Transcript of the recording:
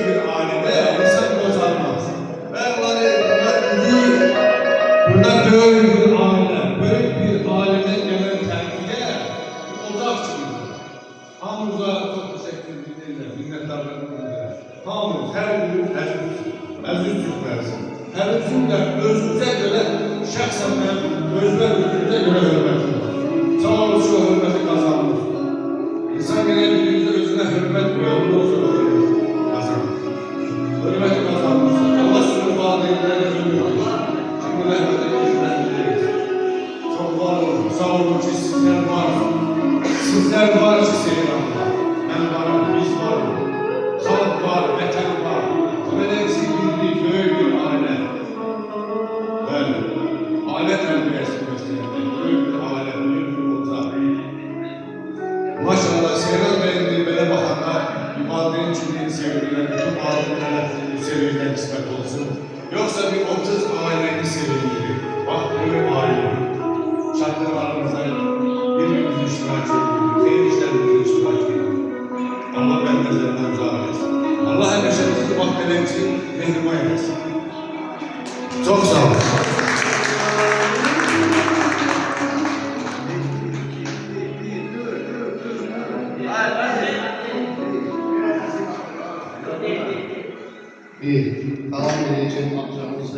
bir ailede insan bozulmaz. Ben var ya, burada büyük bir aile, büyük bir aileden gelen terbiye uzak çıkıyor. Hamur'a çok teşekkür ederim, minnettarlarım ederim. Hamur, her gün əziz Türklersin. Her üzümde özünüze göre, şahsen ben özüme özünüze göre hürmetim var. Sağ olun, şu hürmeti kazanmış. İnsan genellikle özüne hürmet koyalım, o sonra hürmet kazanmış. Hürmeti kazanmış. Allah sürü bağlayıklarına hürmet. Şimdi rahmete hürmet. Çok var olun, sağ olun ki sizler var. Sizler var ki Seyran'da. Ben varım, biz varım. Halk var, vatan var. Böylesi birlik, büyük bir aile. Böyle. Aile terbiyesi gösterdi. Büyük bir aile, büyük bir otak. Maşallah Seyran Bey'in böyle bakanlar, valideyn için sevgiler, bütün valideyinlere bu sevgiler kısmet olsun. Yoksa bir 30 ailenin sevinci. Bak böyle aile. Şartlarımıza birbirimizi iştirak ediyoruz. Zeyir işlerimizin iştirak ediyoruz. Allah benden razı etsin. Allah hemşerimizi vaktiler için mehriman eylesin. Çok sağ olun. Bir, tamam diyeceğim amcamız